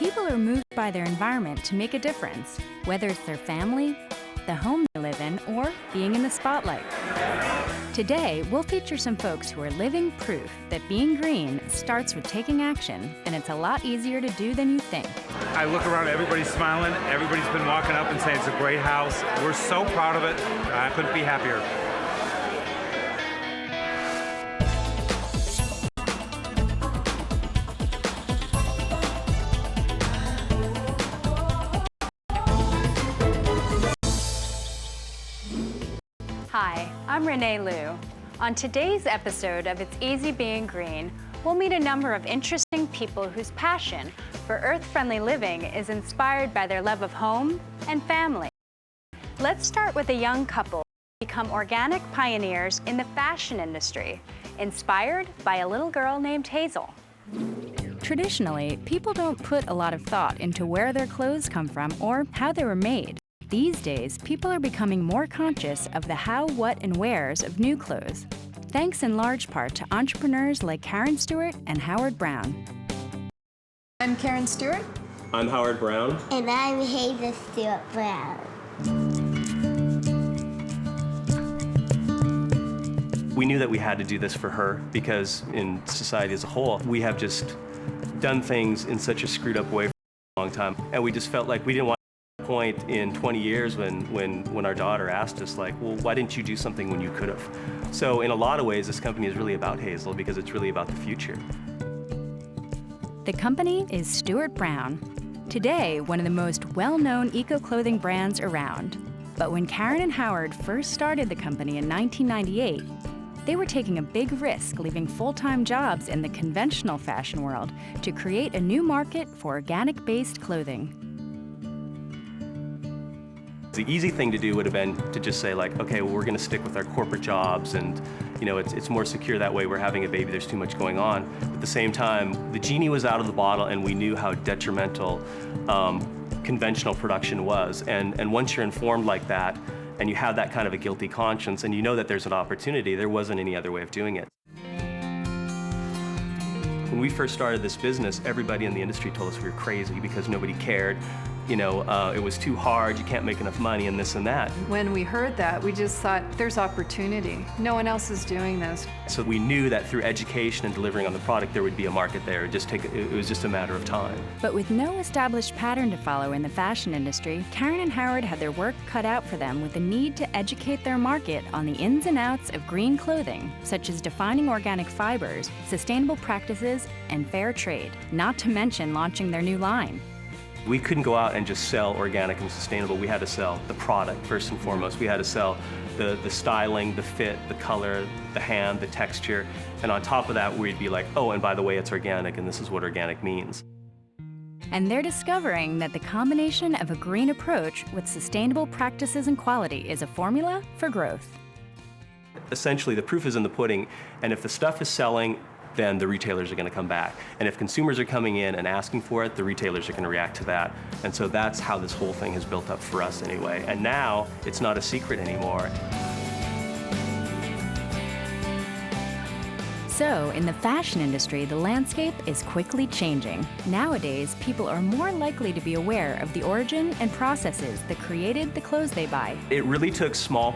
People are moved by their environment to make a difference, whether it's their family, the home they live in, or being in the spotlight. Today, we'll feature some folks who are living proof that being green starts with taking action, and it's a lot easier to do than you think. I look around, everybody's smiling, everybody's been walking up and saying it's a great house. We're so proud of it. I couldn't be happier. Hi, I'm Renee Liu. On today's episode of It's Easy Being Green, we'll meet a number of interesting people whose passion for earth-friendly living is inspired by their love of home and family. Let's start with a young couple who become organic pioneers in the fashion industry, inspired by a little girl named Hazel. Traditionally, people don't put a lot of thought into where their clothes come from or how they were made. These days, people are becoming more conscious of the how, what, and wheres of new clothes, thanks in large part to entrepreneurs like Karen Stewart and Howard Brown. I'm Karen Stewart. I'm Howard Brown. And I'm Hazel Stewart Brown. We knew that we had to do this for her because in society as a whole, we have just done things in such a screwed up way for a long time. And we just felt like we didn't want point in 20 years when our daughter asked us, like, well, why didn't you do something when you could have? So in a lot of ways, this company is really about Hazel because it's really about the future. The company is Stewart Brown. Today, one of the most well-known eco-clothing brands around. But when Karen and Howard first started the company in 1998, they were taking a big risk leaving full-time jobs in the conventional fashion world to create a new market for organic-based clothing. The easy thing to do would have been to just say, like, okay, well, we're going to stick with our corporate jobs and, you know, it's more secure that way. We're having a baby, there's too much going on. But at the same time, the genie was out of the bottle and we knew how detrimental conventional production was. And once you're informed like that and you have that kind of a guilty conscience and you know that there's an opportunity, there wasn't any other way of doing it. When we first started this business, everybody in the industry told us we were crazy because nobody cared. You know, it was too hard, you can't make enough money, and this and that. When we heard that, we just thought, there's opportunity. No one else is doing this. So we knew that through education and delivering on the product, there would be a market there. It was just a matter of time. But with no established pattern to follow in the fashion industry, Karen and Howard had their work cut out for them with the need to educate their market on the ins and outs of green clothing, such as defining organic fibers, sustainable practices, and fair trade, not to mention launching their new line. We couldn't go out and just sell organic and sustainable. We had to sell the product first and foremost. We had to sell the styling, the fit, the color, the hand, the texture. And on top of that, we'd be like, oh, and by the way, it's organic, and this is what organic means. And they're discovering that the combination of a green approach with sustainable practices and quality is a formula for growth. Essentially, the proof is in the pudding, and if the stuff is selling, then the retailers are going to come back. And if consumers are coming in and asking for it, the retailers are going to react to that. And so that's how this whole thing has built up for us anyway. And now it's not a secret anymore. So, in the fashion industry, the landscape is quickly changing. Nowadays, people are more likely to be aware of the origin and processes that created the clothes they buy. It really took small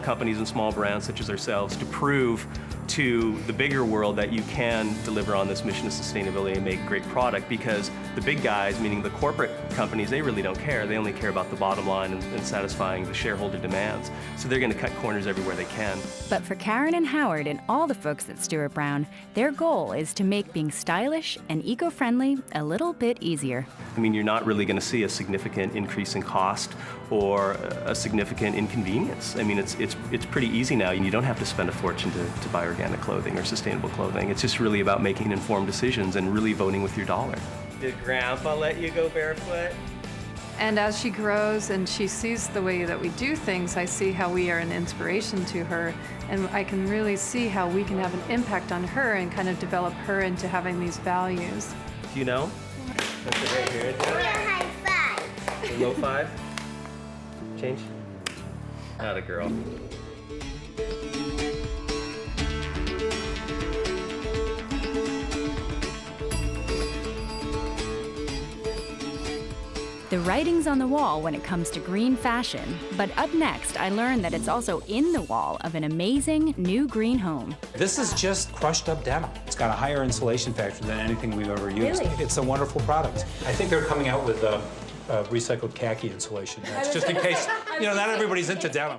companies and small brands such as ourselves to prove to the bigger world that you can deliver on this mission of sustainability and make great product, because the big guys, meaning the corporate companies, they really don't care. They only care about the bottom line and satisfying the shareholder demands. So they're going to cut corners everywhere they can. But for Karen and Howard and all the folks at Stewart Brown, their goal is to make being stylish and eco-friendly a little bit easier. I mean, you're not really going to see a significant increase in cost or a significant inconvenience. I mean, it's pretty easy now, and you don't have to spend a fortune to buy organic clothing or sustainable clothing. It's just really about making informed decisions and really voting with your dollar. Did Grandpa let you go barefoot? And as she grows and she sees the way that we do things, I see how we are an inspiration to her, and I can really see how we can have an impact on her and kind of develop her into having these values. Do you know? That's it right here. High five. Low five. Change. Atta girl. The writing's on the wall when it comes to green fashion, but up next, I learned that it's also in the wall of an amazing new green home. This is just crushed up denim. It's got a higher insulation factor than anything we've ever used. Really? It's a wonderful product. I think they're coming out with recycled khaki insulation. That's just in case, not everybody's into denim.